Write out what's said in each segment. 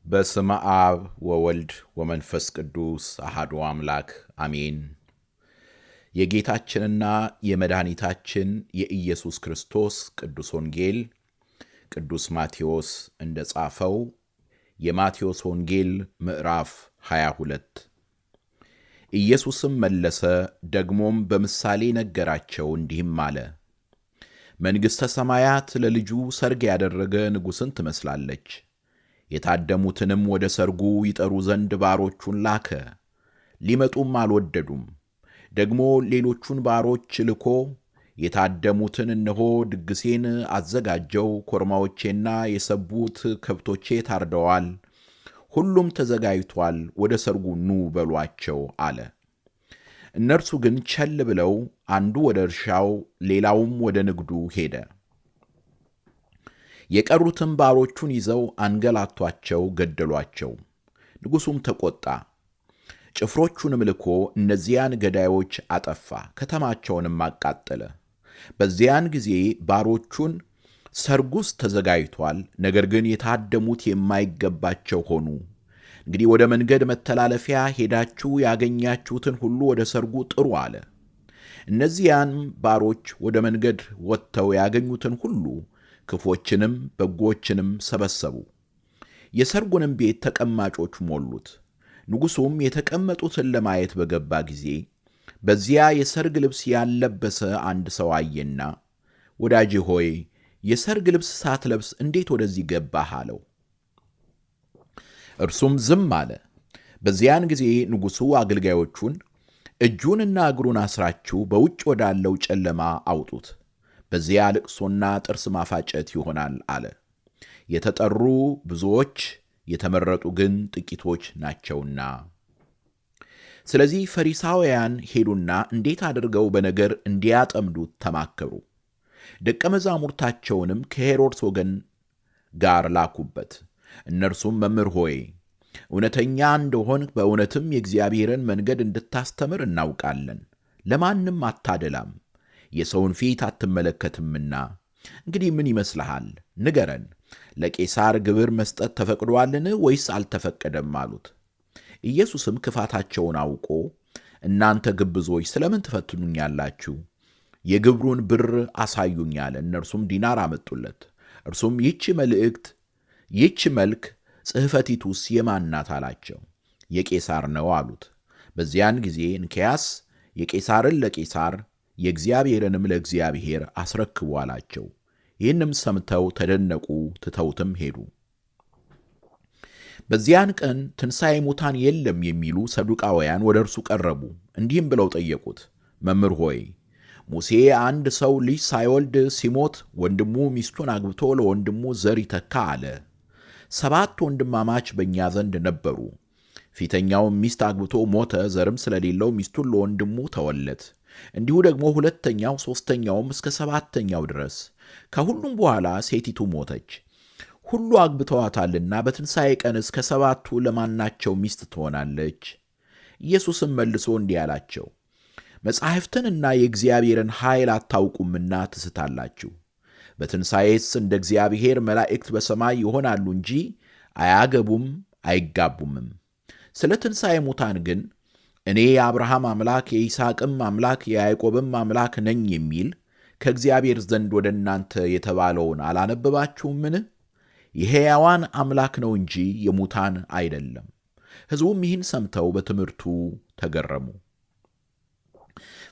በስመ አብ ወወልድ ወመንፈስ ቅዱስ አሐዱ አምላክ አሜን። የጌታችንና የመድኃኒታችን የኢየሱስ ክርስቶስ ቅዱስ ወንጌል ቅዱስ ማቴዎስ እንደጻፈው የማቴዎስ ወንጌል ምዕራፍ 22። ኢየሱስም መለሰ፣ ደግሞም በምሳሌ ነገራቸው እንዲህም አለ። መንግሥተ ሰማያት ለልጁ ሰርግ ያደረገ ንጉሥን ትመስላለች። የታደሙትንም ወደ ሰርጉ ይጠሩ ዘንድ ባሮቹን ላከ። ሊመጡም አልወደዱም። ደግሞ ሌሎቹን ባሮች ልኮ የታደሙትን እነሆ ድግሴን አዘጋጀው፣ ኮርማዎቼና የሰቡት ከብቶቼ ታርደዋል፣ ሁሉም ተዘጋጅቷል፣ ወደ ሰርጉ ኑ በሏቸው አለ። እነርሱ ግን ቸል ብለው አንዱ ወደ እርሻው ሌላውም ወደ ንግዱ ሄደ። የቀሩትም ባሮቹን ይዘው አንገላቷቸው፣ ገደሏቸው። ንጉሡም ተቆጣ። ጭፍሮቹንም ልኮ እነዚያን ገዳዮች አጠፋ፣ ከተማቸውንም አቃጠለ። በዚያን ጊዜ ባሮቹን ሰርጉስ ተዘጋጅቷል፣ ነገር ግን የታደሙት የማይገባቸው ሆኑ። እንግዲህ ወደ መንገድ መተላለፊያ ሄዳችሁ ያገኛችሁትን ሁሉ ወደ ሰርጉ ጥሩ አለ። እነዚያን ባሮች ወደ መንገድ ወጥተው ያገኙትን ሁሉ ክፎችንም በጎችንም ሰበሰቡ። የሰርጉንም ቤት ተቀማጮች ሞሉት። ንጉሡም የተቀመጡትን ለማየት በገባ ጊዜ በዚያ የሰርግ ልብስ ያልለበሰ አንድ ሰው አየና፣ ወዳጄ ሆይ የሰርግ ልብስ ሳትለብስ እንዴት ወደዚህ ገባህ? አለው። እርሱም ዝም አለ። በዚያን ጊዜ ንጉሡ አገልጋዮቹን እጁንና እግሩን አስራችሁ በውጭ ወዳለው ጨለማ አውጡት፣ በዚያ ልቅሶና ጥርስ ማፋጨት ይሆናል አለ። የተጠሩ ብዙዎች፣ የተመረጡ ግን ጥቂቶች ናቸውና። ስለዚህ ፈሪሳውያን ሄዱና እንዴት አድርገው በነገር እንዲያጠምዱት ተማከሩ። ደቀ መዛሙርታቸውንም ከሄሮድስ ወገን ጋር ላኩበት። እነርሱም መምህር ሆይ እውነተኛ እንደሆንህ በእውነትም የእግዚአብሔርን መንገድ እንድታስተምር እናውቃለን፣ ለማንም አታደላም፣ የሰውን ፊት አትመለከትምና እንግዲህ ምን ይመስልሃል? ንገረን፣ ለቄሳር ግብር መስጠት ተፈቅዶአልን ወይስ አልተፈቀደም? አሉት። ኢየሱስም ክፋታቸውን አውቆ እናንተ ግብዞች ስለምን ትፈትኑኛላችሁ? የግብሩን ብር አሳዩኝ አለ። እነርሱም ዲናር አመጡለት። እርሱም ይህች መልክ ጽሕፈቲቱስ የማን ናት አላቸው። የቄሳር ነው አሉት። በዚያን ጊዜ እንኪያስ የቄሳርን ለቄሳር የእግዚአብሔርንም ለእግዚአብሔር አስረክቡ አላቸው። ይህንም ሰምተው ተደነቁ፣ ትተውትም ሄዱ። በዚያን ቀን ትንሣኤ ሙታን የለም የሚሉ ሰዱቃውያን ወደ እርሱ ቀረቡ። እንዲህም ብለው ጠየቁት፣ መምህር ሆይ ሙሴ አንድ ሰው ልጅ ሳይወልድ ሲሞት ወንድሙ ሚስቱን አግብቶ ለወንድሙ ዘር ይተካ አለ። 7 ወንድማማች በእኛ ዘንድ ነበሩ። ፊተኛውም ሚስት አግብቶ ሞተ፣ ዘርም ስለሌለው ሚስቱን ለወንድሙ ተወለት። እንዲሁ ደግሞ ሁለተኛው፣ ሦስተኛውም እስከ 7ተኛው ድረስ። ከሁሉም በኋላ ሴቲቱ ሞተች። ሁሉ አግብተዋታልና በትንሣኤ ቀን እስከ 7ቱ ለማናቸው ሚስት ትሆናለች? ኢየሱስም መልሶ እንዲህ አላቸው፣ መጻሕፍትንና የእግዚአብሔርን ኃይል አታውቁምና ትስታላችሁ። በትንሣኤስ እንደ እግዚአብሔር መላእክት በሰማይ ይሆናሉ እንጂ አያገቡም አይጋቡምም። ስለ ትንሣኤ ሙታን ግን እኔ የአብርሃም አምላክ የይስሐቅም አምላክ የያዕቆብም አምላክ ነኝ የሚል ከእግዚአብሔር ዘንድ ወደ እናንተ የተባለውን አላነበባችሁምን? የሕያዋን አምላክ ነው እንጂ የሙታን አይደለም። ሕዝቡም ይህን ሰምተው በትምህርቱ ተገረሙ።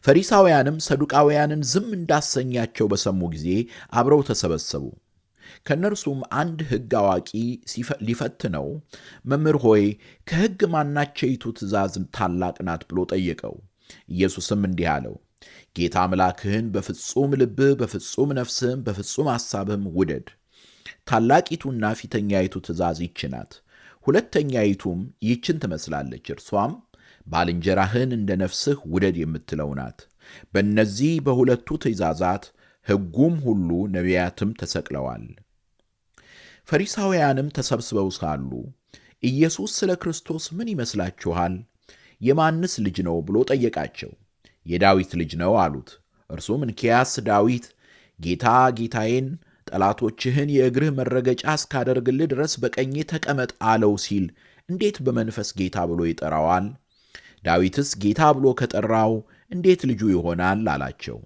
ፈሪሳውያንም ሰዱቃውያንን ዝም እንዳሰኛቸው በሰሙ ጊዜ አብረው ተሰበሰቡ። ከእነርሱም አንድ ሕግ አዋቂ ሊፈትነው መምህር ሆይ ከሕግ ማናቸይቱ ትእዛዝ ታላቅ ናት ብሎ ጠየቀው። ኢየሱስም እንዲህ አለው፣ ጌታ አምላክህን በፍጹም ልብህ፣ በፍጹም ነፍስህም፣ በፍጹም ሐሳብህም ውደድ። ታላቂቱና ፊተኛይቱ ትእዛዝ ይህች ናት። ሁለተኛይቱም ይህችን ትመስላለች፣ እርሷም ባልንጀራህን እንደ ነፍስህ ውደድ የምትለው ናት። በእነዚህ በሁለቱ ትእዛዛት ሕጉም ሁሉ ነቢያትም ተሰቅለዋል። ፈሪሳውያንም ተሰብስበው ሳሉ ኢየሱስ ስለ ክርስቶስ ምን ይመስላችኋል? የማንስ ልጅ ነው ብሎ ጠየቃቸው። የዳዊት ልጅ ነው አሉት። እርሱም እንኪያስ ዳዊት ጌታ ጌታዬን ጠላቶችህን የእግርህ መረገጫ እስካደርግልህ ድረስ በቀኜ ተቀመጥ አለው ሲል እንዴት በመንፈስ ጌታ ብሎ ይጠራዋል? ዳዊትስ ጌታ ብሎ ከጠራው እንዴት ልጁ ይሆናል አላቸው።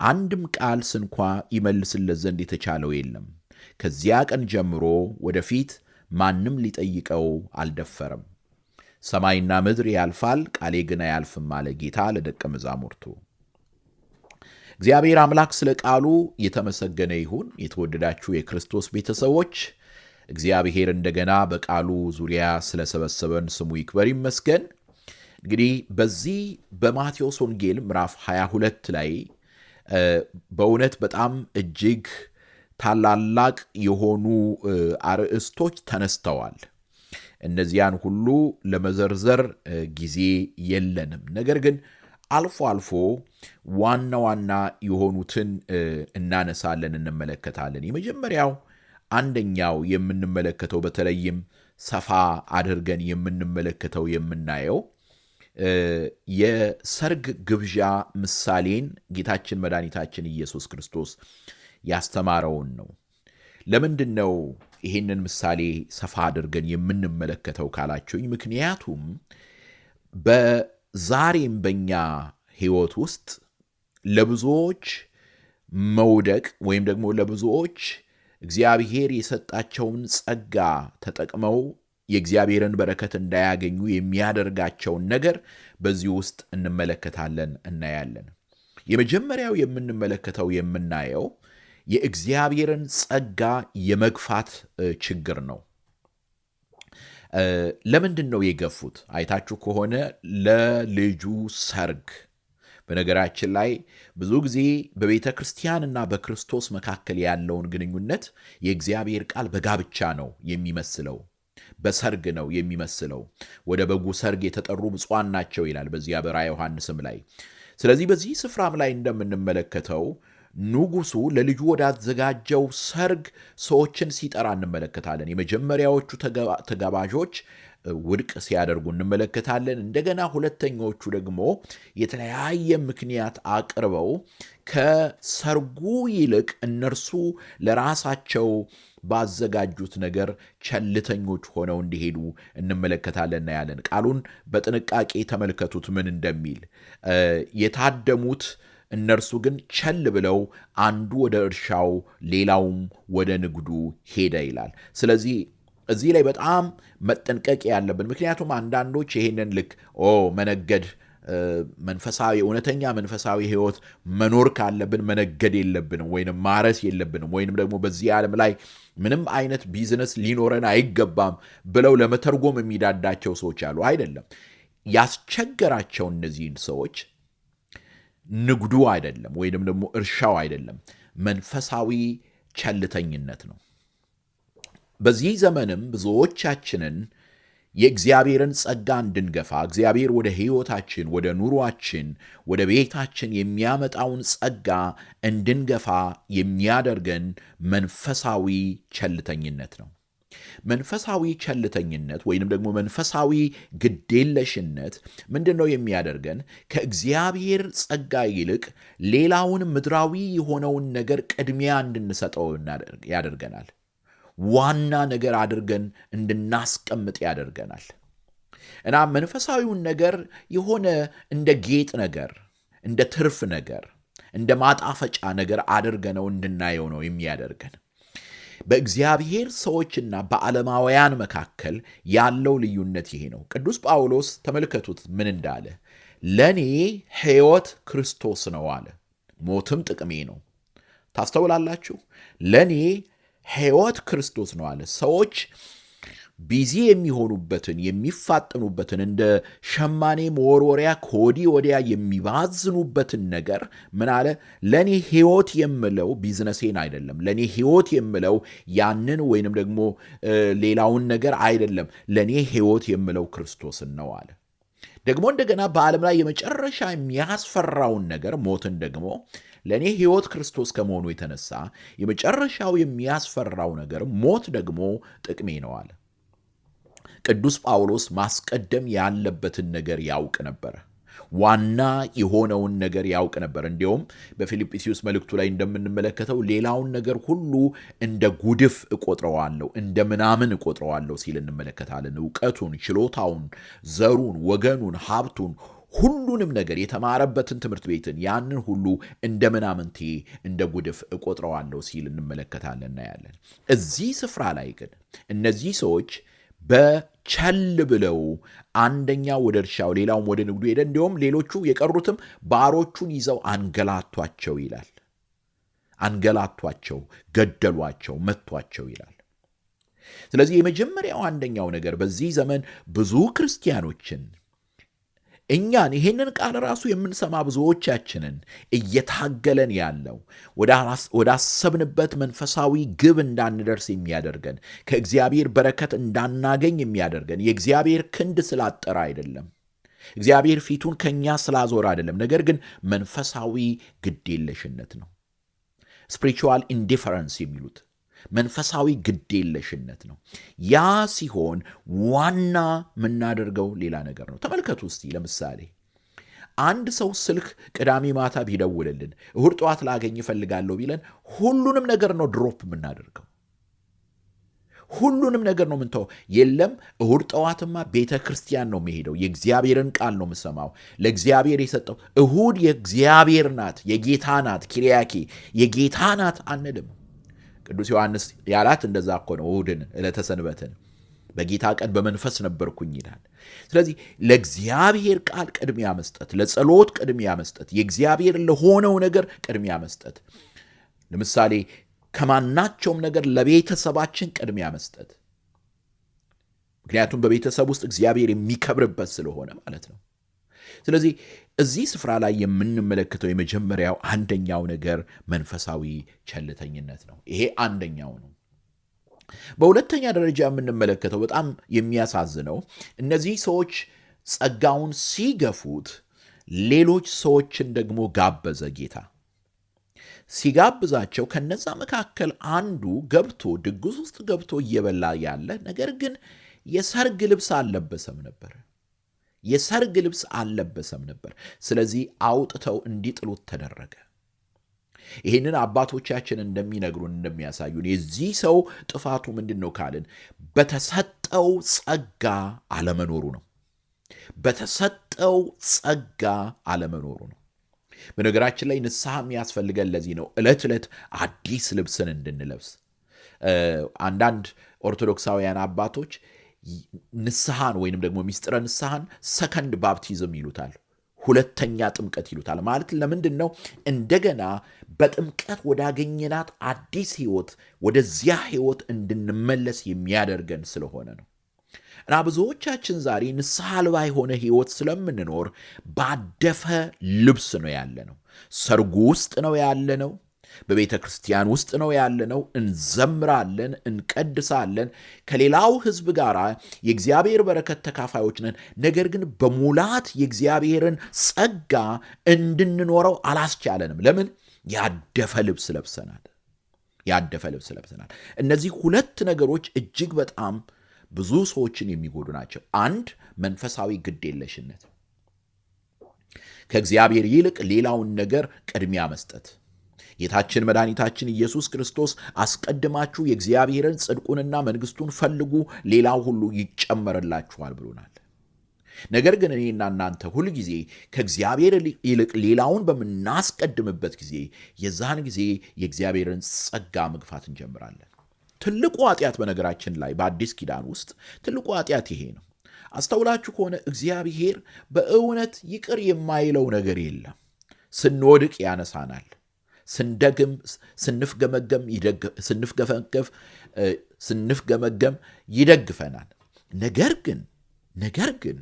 አንድም ቃል ስንኳ ይመልስለት ዘንድ የተቻለው የለም። ከዚያ ቀን ጀምሮ ወደፊት ማንም ሊጠይቀው አልደፈረም። ሰማይና ምድር ያልፋል፣ ቃሌ ግን አያልፍም አለ ጌታ ለደቀ መዛሙርቱ። እግዚአብሔር አምላክ ስለ ቃሉ የተመሰገነ ይሁን። የተወደዳችሁ የክርስቶስ ቤተሰቦች፣ እግዚአብሔር እንደገና በቃሉ ዙሪያ ስለሰበሰበን ስሙ ይክበር ይመስገን። እንግዲህ በዚህ በማቴዎስ ወንጌል ምዕራፍ 22 ላይ በእውነት በጣም እጅግ ታላላቅ የሆኑ አርዕስቶች ተነስተዋል። እነዚያን ሁሉ ለመዘርዘር ጊዜ የለንም። ነገር ግን አልፎ አልፎ ዋና ዋና የሆኑትን እናነሳለን፣ እንመለከታለን። የመጀመሪያው አንደኛው የምንመለከተው በተለይም ሰፋ አድርገን የምንመለከተው የምናየው የሰርግ ግብዣ ምሳሌን ጌታችን መድኃኒታችን ኢየሱስ ክርስቶስ ያስተማረውን ነው። ለምንድን ነው ይህንን ምሳሌ ሰፋ አድርገን የምንመለከተው ካላችሁኝ፣ ምክንያቱም በዛሬም በኛ ሕይወት ውስጥ ለብዙዎች መውደቅ ወይም ደግሞ ለብዙዎች እግዚአብሔር የሰጣቸውን ጸጋ ተጠቅመው የእግዚአብሔርን በረከት እንዳያገኙ የሚያደርጋቸውን ነገር በዚህ ውስጥ እንመለከታለን፣ እናያለን። የመጀመሪያው የምንመለከተው የምናየው የእግዚአብሔርን ጸጋ የመግፋት ችግር ነው። ለምንድን ነው የገፉት? አይታችሁ ከሆነ ለልጁ ሰርግ። በነገራችን ላይ ብዙ ጊዜ በቤተ ክርስቲያንና በክርስቶስ መካከል ያለውን ግንኙነት የእግዚአብሔር ቃል በጋብቻ ነው የሚመስለው፣ በሰርግ ነው የሚመስለው። ወደ በጉ ሰርግ የተጠሩ ብፁዓን ናቸው ይላል በዚያ በራዕየ ዮሐንስም ላይ። ስለዚህ በዚህ ስፍራም ላይ እንደምንመለከተው ንጉሡ ለልጁ ወዳዘጋጀው ሰርግ ሰዎችን ሲጠራ እንመለከታለን። የመጀመሪያዎቹ ተጋባዦች ውድቅ ሲያደርጉ እንመለከታለን። እንደገና ሁለተኞቹ ደግሞ የተለያየ ምክንያት አቅርበው ከሰርጉ ይልቅ እነርሱ ለራሳቸው ባዘጋጁት ነገር ቸልተኞች ሆነው እንዲሄዱ እንመለከታለን እናያለን። ቃሉን በጥንቃቄ ተመልከቱት ምን እንደሚል። የታደሙት እነርሱ ግን ቸል ብለው አንዱ ወደ እርሻው ሌላውም ወደ ንግዱ ሄደ ይላል። ስለዚህ እዚህ ላይ በጣም መጠንቀቅ ያለብን፣ ምክንያቱም አንዳንዶች ይሄንን ልክ መነገድ መንፈሳዊ እውነተኛ መንፈሳዊ ሕይወት መኖር ካለብን መነገድ የለብንም ወይንም ማረስ የለብንም ወይንም ደግሞ በዚህ ዓለም ላይ ምንም አይነት ቢዝነስ ሊኖረን አይገባም ብለው ለመተርጎም የሚዳዳቸው ሰዎች አሉ። አይደለም። ያስቸገራቸው እነዚህን ሰዎች ንግዱ አይደለም ወይንም ደግሞ እርሻው አይደለም፣ መንፈሳዊ ቸልተኝነት ነው። በዚህ ዘመንም ብዙዎቻችንን የእግዚአብሔርን ጸጋ እንድንገፋ እግዚአብሔር ወደ ሕይወታችን፣ ወደ ኑሯችን፣ ወደ ቤታችን የሚያመጣውን ጸጋ እንድንገፋ የሚያደርገን መንፈሳዊ ቸልተኝነት ነው። መንፈሳዊ ቸልተኝነት ወይንም ደግሞ መንፈሳዊ ግዴለሽነት ምንድን ነው የሚያደርገን? ከእግዚአብሔር ጸጋ ይልቅ ሌላውን ምድራዊ የሆነውን ነገር ቅድሚያ እንድንሰጠው ያደርገናል። ዋና ነገር አድርገን እንድናስቀምጥ ያደርገናል። እና መንፈሳዊውን ነገር የሆነ እንደ ጌጥ ነገር፣ እንደ ትርፍ ነገር፣ እንደ ማጣፈጫ ነገር አድርገነው እንድናየው ነው የሚያደርገን። በእግዚአብሔር ሰዎችና በዓለማውያን መካከል ያለው ልዩነት ይሄ ነው። ቅዱስ ጳውሎስ ተመልከቱት ምን እንዳለ፣ ለእኔ ሕይወት ክርስቶስ ነው አለ፣ ሞትም ጥቅሜ ነው። ታስተውላላችሁ? ለእኔ ሕይወት ክርስቶስ ነው አለ። ሰዎች ቢዚ የሚሆኑበትን የሚፋጠኑበትን እንደ ሸማኔ መወርወሪያ ከወዲህ ወዲያ የሚባዝኑበትን ነገር ምን አለ? ለእኔ ሕይወት የምለው ቢዝነሴን አይደለም። ለእኔ ሕይወት የምለው ያንን ወይንም ደግሞ ሌላውን ነገር አይደለም። ለእኔ ሕይወት የምለው ክርስቶስን ነው አለ። ደግሞ እንደገና በዓለም ላይ የመጨረሻ የሚያስፈራውን ነገር ሞትን ደግሞ ለእኔ ሕይወት ክርስቶስ ከመሆኑ የተነሳ የመጨረሻው የሚያስፈራው ነገር ሞት ደግሞ ጥቅሜ ነው አለ። ቅዱስ ጳውሎስ ማስቀደም ያለበትን ነገር ያውቅ ነበረ። ዋና የሆነውን ነገር ያውቅ ነበር። እንዲያውም በፊልጵስዩስ መልእክቱ ላይ እንደምንመለከተው ሌላውን ነገር ሁሉ እንደ ጉድፍ እቆጥረዋለሁ፣ እንደ ምናምን እቆጥረዋለሁ ሲል እንመለከታለን። ዕውቀቱን፣ ችሎታውን፣ ዘሩን፣ ወገኑን፣ ሀብቱን፣ ሁሉንም ነገር የተማረበትን ትምህርት ቤትን ያንን ሁሉ እንደ ምናምንቴ እንደ ጉድፍ እቆጥረዋለሁ ሲል እንመለከታለን እናያለን። እዚህ ስፍራ ላይ ግን እነዚህ ሰዎች በቸል ብለው አንደኛው ወደ እርሻው ሌላውም ወደ ንግዱ ሄደ፣ እንዲሁም ሌሎቹ የቀሩትም ባሮቹን ይዘው አንገላቷቸው ይላል። አንገላቷቸው፣ ገደሏቸው፣ መቷቸው ይላል። ስለዚህ የመጀመሪያው አንደኛው ነገር በዚህ ዘመን ብዙ ክርስቲያኖችን እኛን ይሄንን ቃል ራሱ የምንሰማ ብዙዎቻችንን እየታገለን ያለው ወደ አሰብንበት መንፈሳዊ ግብ እንዳንደርስ የሚያደርገን ከእግዚአብሔር በረከት እንዳናገኝ የሚያደርገን የእግዚአብሔር ክንድ ስላጠረ አይደለም፣ እግዚአብሔር ፊቱን ከኛ ስላዞረ አይደለም፣ ነገር ግን መንፈሳዊ ግዴለሽነት ነው። ስፒሪቹዋል ኢንዲፈረንስ የሚሉት መንፈሳዊ ግዴለሽነት ነው። ያ ሲሆን ዋና የምናደርገው ሌላ ነገር ነው። ተመልከቱ እስቲ ለምሳሌ አንድ ሰው ስልክ ቅዳሜ ማታ ቢደውልልን እሁድ ጠዋት ላገኝ እፈልጋለሁ ቢለን ሁሉንም ነገር ነው ድሮፕ የምናደርገው። ሁሉንም ነገር ነው ምንተው። የለም እሁድ ጠዋትማ ቤተ ክርስቲያን ነው የሚሄደው፣ የእግዚአብሔርን ቃል ነው የምሰማው፣ ለእግዚአብሔር የሰጠው እሁድ የእግዚአብሔር ናት፣ የጌታ ናት፣ ኪሪያኪ የጌታ ናት አንልም። ቅዱስ ዮሐንስ ያላት እንደዛ እኮ ነው። እሁድን ዕለተ ሰንበትን በጌታ ቀን በመንፈስ ነበርኩኝ ይላል። ስለዚህ ለእግዚአብሔር ቃል ቅድሚያ መስጠት፣ ለጸሎት ቅድሚያ መስጠት፣ የእግዚአብሔር ለሆነው ነገር ቅድሚያ መስጠት፣ ለምሳሌ ከማናቸውም ነገር ለቤተሰባችን ቅድሚያ መስጠት፣ ምክንያቱም በቤተሰብ ውስጥ እግዚአብሔር የሚከብርበት ስለሆነ ማለት ነው። ስለዚህ እዚህ ስፍራ ላይ የምንመለከተው የመጀመሪያው አንደኛው ነገር መንፈሳዊ ቸልተኝነት ነው። ይሄ አንደኛው ነው። በሁለተኛ ደረጃ የምንመለከተው በጣም የሚያሳዝነው እነዚህ ሰዎች ጸጋውን ሲገፉት ሌሎች ሰዎችን ደግሞ ጋበዘ ጌታ። ሲጋብዛቸው ከነዛ መካከል አንዱ ገብቶ ድግስ ውስጥ ገብቶ እየበላ ያለ፣ ነገር ግን የሰርግ ልብስ አልለበሰም ነበር። የሰርግ ልብስ አልለበሰም ነበር። ስለዚህ አውጥተው እንዲጥሉት ተደረገ። ይህንን አባቶቻችን እንደሚነግሩን እንደሚያሳዩን የዚህ ሰው ጥፋቱ ምንድን ነው ካልን በተሰጠው ጸጋ አለመኖሩ ነው። በተሰጠው ጸጋ አለመኖሩ ነው። በነገራችን ላይ ንስሐ የሚያስፈልገን ለዚህ ነው፣ ዕለት ዕለት አዲስ ልብስን እንድንለብስ። አንዳንድ ኦርቶዶክሳውያን አባቶች ንስሐን ወይንም ደግሞ ሚስጥረ ንስሐን ሰከንድ ባፕቲዝም ይሉታል፣ ሁለተኛ ጥምቀት ይሉታል። ማለት ለምንድን ነው? እንደገና በጥምቀት ወዳገኘናት አዲስ ሕይወት ወደዚያ ሕይወት እንድንመለስ የሚያደርገን ስለሆነ ነው። እና ብዙዎቻችን ዛሬ ንስሐ አልባ የሆነ ሕይወት ስለምንኖር ባደፈ ልብስ ነው ያለነው። ሰርጉ ውስጥ ነው ያለነው፣ በቤተ ክርስቲያን ውስጥ ነው ያለነው። እንዘምራለን፣ እንቀድሳለን፣ ከሌላው ሕዝብ ጋር የእግዚአብሔር በረከት ተካፋዮች ነን። ነገር ግን በሙላት የእግዚአብሔርን ጸጋ እንድንኖረው አላስቻለንም። ለምን? ያደፈ ልብስ ለብሰናል። ያደፈ ልብስ ለብሰናል። እነዚህ ሁለት ነገሮች እጅግ በጣም ብዙ ሰዎችን የሚጎዱ ናቸው። አንድ መንፈሳዊ ግዴለሽነት፣ ከእግዚአብሔር ይልቅ ሌላውን ነገር ቅድሚያ መስጠት። ጌታችን መድኃኒታችን ኢየሱስ ክርስቶስ አስቀድማችሁ የእግዚአብሔርን ጽድቁንና መንግሥቱን ፈልጉ፣ ሌላው ሁሉ ይጨመርላችኋል ብሎናል። ነገር ግን እኔና እናንተ ሁልጊዜ ከእግዚአብሔር ይልቅ ሌላውን በምናስቀድምበት ጊዜ የዛን ጊዜ የእግዚአብሔርን ጸጋ መግፋት እንጀምራለን። ትልቁ ኃጢአት በነገራችን ላይ በአዲስ ኪዳን ውስጥ ትልቁ ኃጢአት ይሄ ነው። አስተውላችሁ ከሆነ እግዚአብሔር በእውነት ይቅር የማይለው ነገር የለም። ስንወድቅ ያነሳናል፣ ስንደግም፣ ስንፍገመገም ይደግፈናል። ነገር ግን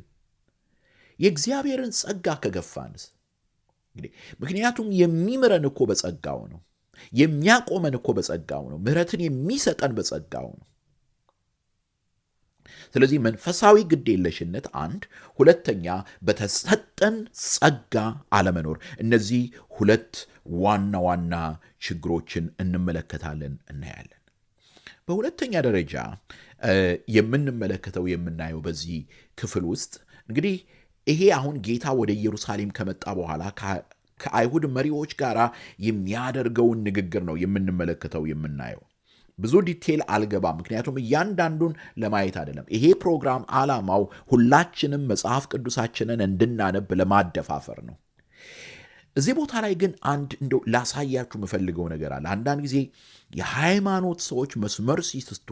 የእግዚአብሔርን ጸጋ ከገፋንስ እንግዲህ ምክንያቱም የሚምረን እኮ በጸጋው ነው። የሚያቆመን እኮ በጸጋው ነው። ምሕረትን የሚሰጠን በጸጋው ነው። ስለዚህ መንፈሳዊ ግዴለሽነት አንድ፣ ሁለተኛ በተሰጠን ጸጋ አለመኖር። እነዚህ ሁለት ዋና ዋና ችግሮችን እንመለከታለን፣ እናያለን። በሁለተኛ ደረጃ የምናየው በዚህ ክፍል ውስጥ እንግዲህ ይሄ አሁን ጌታ ወደ ኢየሩሳሌም ከመጣ በኋላ ከአይሁድ መሪዎች ጋር የሚያደርገውን ንግግር ነው የምንመለከተው የምናየው። ብዙ ዲቴል አልገባም፣ ምክንያቱም እያንዳንዱን ለማየት አይደለም። ይሄ ፕሮግራም ዓላማው ሁላችንም መጽሐፍ ቅዱሳችንን እንድናነብ ለማደፋፈር ነው። እዚህ ቦታ ላይ ግን አንድ እንደው ላሳያችሁ የምፈልገው ነገር አለ። አንዳንድ ጊዜ የሃይማኖት ሰዎች መስመር ሲስቱ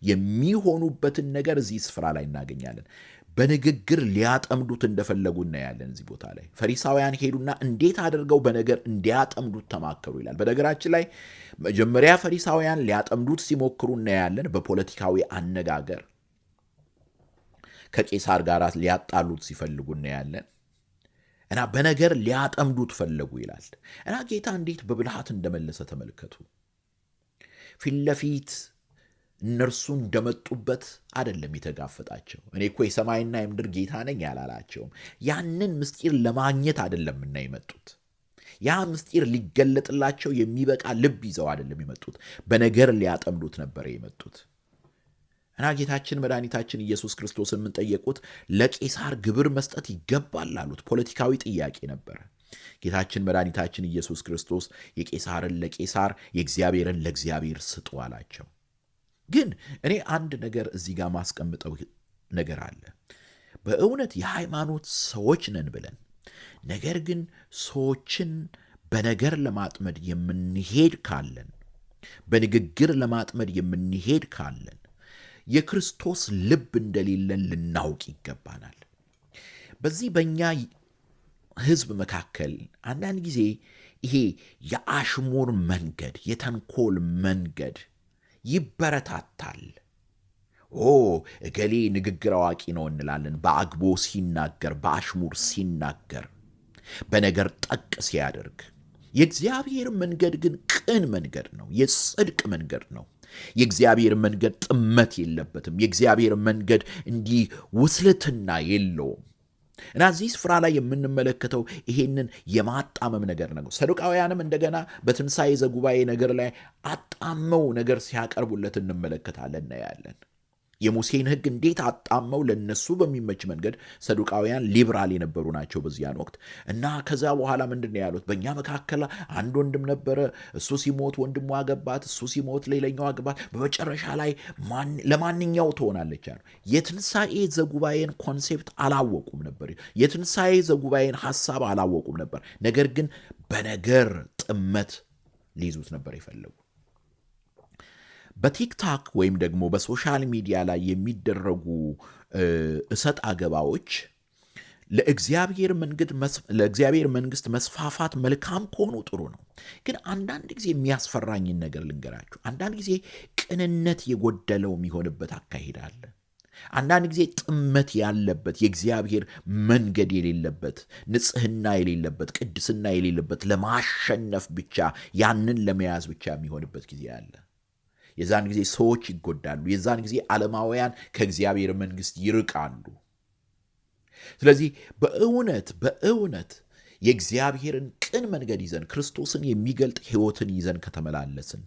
የሚሆኑበትን ነገር እዚህ ስፍራ ላይ እናገኛለን። በንግግር ሊያጠምዱት እንደፈለጉ እናያለን። እዚህ ቦታ ላይ ፈሪሳውያን ሄዱና እንዴት አድርገው በነገር እንዲያጠምዱት ተማከሩ ይላል። በነገራችን ላይ መጀመሪያ ፈሪሳውያን ሊያጠምዱት ሲሞክሩ እናያለን። በፖለቲካዊ አነጋገር ከቄሳር ጋር ሊያጣሉት ሲፈልጉ እናያለን። እና በነገር ሊያጠምዱት ፈለጉ ይላል። እና ጌታ እንዴት በብልሃት እንደመለሰ ተመልከቱ። ፊት ለፊት እነርሱ እንደመጡበት አይደለም የተጋፈጣቸው። እኔ እኮ የሰማይና የምድር ጌታ ነኝ ያላላቸውም። ያንን ምስጢር ለማግኘት አይደለምና የመጡት። ያ ምስጢር ሊገለጥላቸው የሚበቃ ልብ ይዘው አይደለም የመጡት። በነገር ሊያጠምዱት ነበር የመጡት። እና ጌታችን መድኃኒታችን ኢየሱስ ክርስቶስን ምን ጠየቁት? ለቄሳር ግብር መስጠት ይገባል አሉት። ፖለቲካዊ ጥያቄ ነበረ። ጌታችን መድኃኒታችን ኢየሱስ ክርስቶስ የቄሳርን ለቄሳር የእግዚአብሔርን ለእግዚአብሔር ስጡ አላቸው። ግን እኔ አንድ ነገር እዚህ ጋር ማስቀምጠው ነገር አለ። በእውነት የሃይማኖት ሰዎች ነን ብለን ነገር ግን ሰዎችን በነገር ለማጥመድ የምንሄድ ካለን፣ በንግግር ለማጥመድ የምንሄድ ካለን የክርስቶስ ልብ እንደሌለን ልናውቅ ይገባናል። በዚህ በእኛ ሕዝብ መካከል አንዳንድ ጊዜ ይሄ የአሽሙር መንገድ፣ የተንኮል መንገድ ይበረታታል። እገሌ ንግግር አዋቂ ነው እንላለን። በአግቦ ሲናገር፣ በአሽሙር ሲናገር፣ በነገር ጠቅ ሲያደርግ። የእግዚአብሔር መንገድ ግን ቅን መንገድ ነው፣ የጽድቅ መንገድ ነው። የእግዚአብሔር መንገድ ጥመት የለበትም። የእግዚአብሔር መንገድ እንዲህ ውስልትና የለውም። እና እዚህ ስፍራ ላይ የምንመለከተው ይሄንን የማጣመም ነገር ነው። ሰዱቃውያንም እንደገና በትንሣኤ ዘጉባኤ ነገር ላይ አጣመው ነገር ሲያቀርቡለት እንመለከታለን እናያለን። የሙሴን ሕግ እንዴት አጣመው ለነሱ በሚመች መንገድ። ሰዱቃውያን ሊብራል የነበሩ ናቸው በዚያን ወቅት። እና ከዛ በኋላ ምንድን ነው ያሉት? በእኛ መካከል አንድ ወንድም ነበረ፣ እሱ ሲሞት ወንድሙ አገባት፣ እሱ ሲሞት ሌላኛው አገባት፣ በመጨረሻ ላይ ለማንኛው ትሆናለች አሉ። የትንሣኤ ዘጉባኤን ኮንሴፕት አላወቁም ነበር። የትንሣኤ ዘጉባኤን ሐሳብ አላወቁም ነበር። ነገር ግን በነገር ጥመት ሊይዙት ነበር የፈለጉ። በቲክታክ ወይም ደግሞ በሶሻል ሚዲያ ላይ የሚደረጉ እሰጥ አገባዎች ለእግዚአብሔር መንግሥት መስፋፋት መልካም ከሆኑ ጥሩ ነው። ግን አንዳንድ ጊዜ የሚያስፈራኝን ነገር ልንገራችሁ። አንዳንድ ጊዜ ቅንነት የጎደለው የሚሆንበት አካሄድ አለ። አንዳንድ ጊዜ ጥመት ያለበት፣ የእግዚአብሔር መንገድ የሌለበት፣ ንጽሕና የሌለበት፣ ቅድስና የሌለበት፣ ለማሸነፍ ብቻ ያንን ለመያዝ ብቻ የሚሆንበት ጊዜ አለ። የዛን ጊዜ ሰዎች ይጎዳሉ። የዛን ጊዜ ዓለማውያን ከእግዚአብሔር መንግሥት ይርቃሉ። ስለዚህ በእውነት የእግዚአብሔርን ቅን መንገድ ይዘን ክርስቶስን የሚገልጥ ሕይወትን ይዘን ከተመላለስን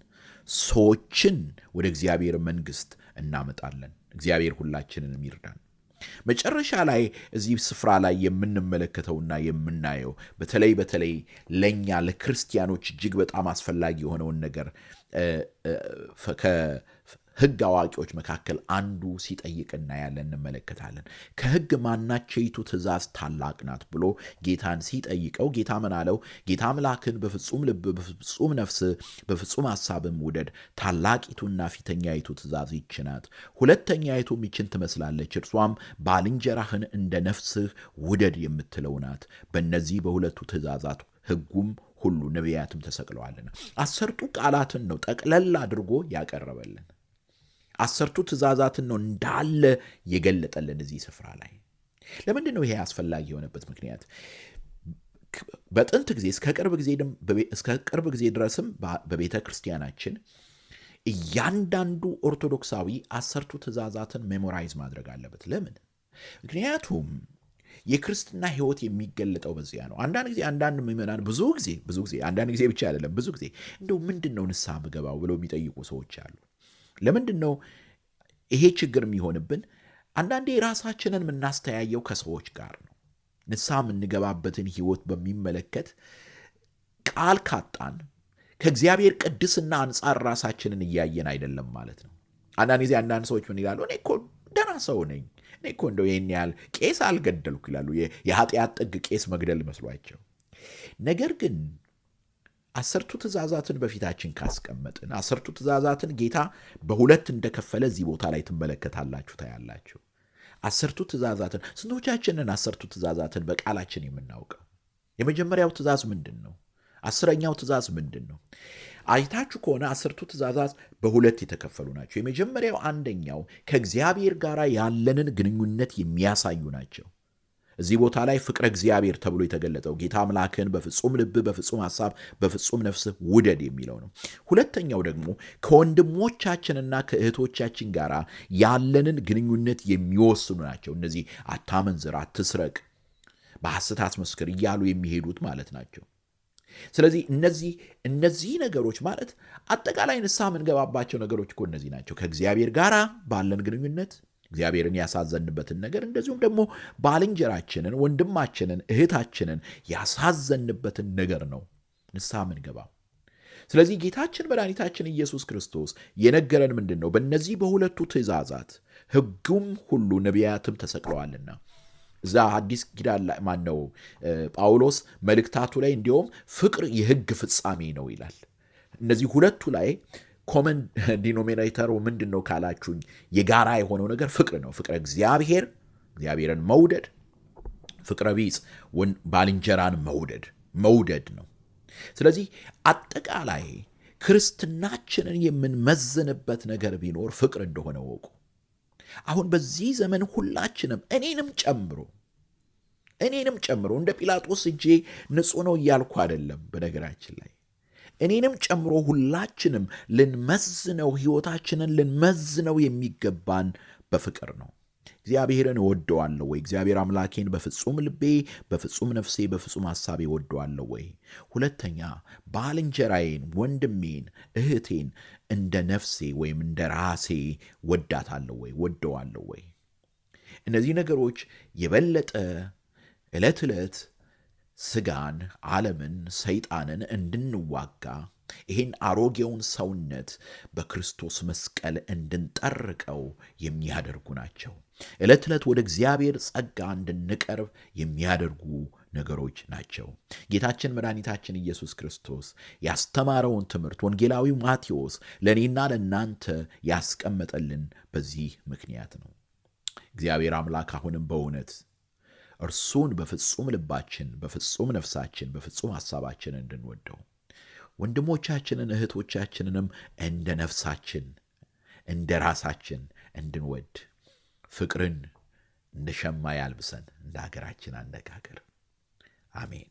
ሰዎችን ወደ እግዚአብሔር መንግሥት እናመጣለን። እግዚአብሔር ሁላችንንም ይርዳን። መጨረሻ ላይ እዚህ ስፍራ ላይ የምንመለከተውና የምናየው በተለይ ለእኛ ለክርስቲያኖች እጅግ በጣም አስፈላጊ የሆነውን ነገር ከሕግ አዋቂዎች መካከል አንዱ ሲጠይቅ እናያለን፣ እንመለከታለን። ከሕግ ማናቸይቱ ትእዛዝ ታላቅ ናት ብሎ ጌታን ሲጠይቀው ጌታ ምን አለው? ጌታ አምላክን በፍጹም ልብ፣ በፍጹም ነፍስ፣ በፍጹም ሐሳብም ውደድ። ታላቂቱና ፊተኛይቱ ትእዛዝ ይህች ናት። ሁለተኛይቱም ይህችን ትመስላለች፣ እርሷም ባልንጀራህን እንደ ነፍስህ ውደድ የምትለው ናት። በእነዚህ በሁለቱ ትእዛዛት ሕጉም ሁሉ ነቢያትም ተሰቅለዋልና። 10ቱ ቃላትን ነው ጠቅለል አድርጎ ያቀረበልን። 10ቱ ትእዛዛትን ነው እንዳለ የገለጠልን እዚህ ስፍራ ላይ። ለምንድን ነው ይሄ አስፈላጊ የሆነበት ምክንያት? በጥንት ጊዜ እስከ ቅርብ ጊዜ ድረስም በቤተ ክርስቲያናችን እያንዳንዱ ኦርቶዶክሳዊ 10ቱ ትእዛዛትን ሜሞራይዝ ማድረግ አለበት። ለምን? ምክንያቱም የክርስትና ሕይወት የሚገለጠው በዚያ ነው። አንዳንድ ጊዜ አንዳንድ ምዕመናን ብዙ ጊዜ አንዳንድ ጊዜ ብቻ አይደለም፣ ብዙ ጊዜ እንደው ምንድን ነው ንስሐ ምገባው ብለው የሚጠይቁ ሰዎች አሉ። ለምንድን ነው ይሄ ችግር የሚሆንብን? አንዳንዴ ራሳችንን የምናስተያየው ከሰዎች ጋር ነው። ንስሐ የምንገባበትን ሕይወት በሚመለከት ቃል ካጣን ከእግዚአብሔር ቅድስና አንጻር ራሳችንን እያየን አይደለም ማለት ነው። አንዳንድ ጊዜ አንዳንድ ሰዎች ምን ይላሉ? እኔ እኮ ደህና ሰው ነኝ፣ እኔ እኮ እንደው ይህን ያህል ቄስ አልገደልኩ ይላሉ። የኃጢአት ጥግ ቄስ መግደል መስሏቸው። ነገር ግን 10ቱ ትእዛዛትን በፊታችን ካስቀመጥን 10ቱ ትእዛዛትን ጌታ በሁለት እንደከፈለ እዚህ ቦታ ላይ ትመለከታላችሁ፣ ታያላችሁ። 10ቱ ትእዛዛትን ስንቶቻችንን 10ቱ ትእዛዛትን በቃላችን የምናውቀው? የመጀመሪያው ትእዛዝ ምንድን ነው? 10ኛው ትእዛዝ ምንድን ነው? አይታችሁ ከሆነ 10ቱ ትእዛዛት በሁለት የተከፈሉ ናቸው። የመጀመሪያው አንደኛው ከእግዚአብሔር ጋር ያለንን ግንኙነት የሚያሳዩ ናቸው። እዚህ ቦታ ላይ ፍቅረ እግዚአብሔር ተብሎ የተገለጠው ጌታ አምላክን በፍጹም ልብ፣ በፍጹም ሐሳብ፣ በፍጹም ነፍስህ ውደድ የሚለው ነው። ሁለተኛው ደግሞ ከወንድሞቻችንና ከእህቶቻችን ጋር ያለንን ግንኙነት የሚወስኑ ናቸው። እነዚህ አታመንዝር፣ አትስረቅ፣ በሐሰት አትመስክር እያሉ የሚሄዱት ማለት ናቸው። ስለዚህ እነዚህ ነገሮች ማለት አጠቃላይ ንስሐ የምንገባባቸው ነገሮች እኮ እነዚህ ናቸው። ከእግዚአብሔር ጋር ባለን ግንኙነት እግዚአብሔርን ያሳዘንበትን ነገር፣ እንደዚሁም ደግሞ ባልንጀራችንን፣ ወንድማችንን፣ እህታችንን ያሳዘንበትን ነገር ነው ንስሐ የምንገባው። ስለዚህ ጌታችን መድኃኒታችን ኢየሱስ ክርስቶስ የነገረን ምንድን ነው? በእነዚህ በሁለቱ ትእዛዛት ሕጉም ሁሉ ነቢያትም ተሰቅለዋልና እዛ አዲስ ኪዳን ላይ ማነው ጳውሎስ መልእክታቱ ላይ እንዲሁም ፍቅር የሕግ ፍጻሜ ነው ይላል። እነዚህ ሁለቱ ላይ ኮመን ዲኖሚኔተሩ ምንድን ነው ካላችሁኝ፣ የጋራ የሆነው ነገር ፍቅር ነው። ፍቅረ እግዚአብሔርን መውደድ፣ ፍቅረ ቢጽ ባልንጀራን መውደድ ነው። ስለዚህ አጠቃላይ ክርስትናችንን የምንመዝንበት ነገር ቢኖር ፍቅር እንደሆነ ወቁ። አሁን በዚህ ዘመን ሁላችንም እኔንም ጨምሮ እንደ ጲላጦስ እጄ ንጹሕ ነው እያልኩ አይደለም። በነገራችን ላይ እኔንም ጨምሮ ሁላችንም ልንመዝነው፣ ሕይወታችንን ልንመዝነው የሚገባን በፍቅር ነው። እግዚአብሔርን እወደዋለሁ ወይ? እግዚአብሔር አምላኬን በፍጹም ልቤ፣ በፍጹም ነፍሴ፣ በፍጹም ሐሳቤ እወደዋለሁ ወይ? ሁለተኛ ባልንጀራዬን፣ ወንድሜን፣ እህቴን እንደ ነፍሴ ወይም እንደ ራሴ ወዳታለሁ ወይ? ወደዋለሁ ወይ? እነዚህ ነገሮች የበለጠ ዕለት ዕለት ሥጋን፣ ዓለምን፣ ሰይጣንን እንድንዋጋ ይህን አሮጌውን ሰውነት በክርስቶስ መስቀል እንድንጠርቀው የሚያደርጉ ናቸው። ዕለት ዕለት ወደ እግዚአብሔር ጸጋ እንድንቀርብ የሚያደርጉ ነገሮች ናቸው። ጌታችን መድኃኒታችን ኢየሱስ ክርስቶስ ያስተማረውን ትምህርት ወንጌላዊው ማቴዎስ ለእኔና ለእናንተ ያስቀመጠልን በዚህ ምክንያት ነው። እግዚአብሔር አምላክ አሁንም በእውነት እርሱን በፍጹም ልባችን፣ በፍጹም ነፍሳችን፣ በፍጹም ሐሳባችን እንድንወደው ወንድሞቻችንን እህቶቻችንንም እንደ ነፍሳችን እንደ ራሳችን እንድንወድ ፍቅርን እንደ ሸማ ያልብሰን፣ እንደ ሀገራችን አነጋገር። አሜን።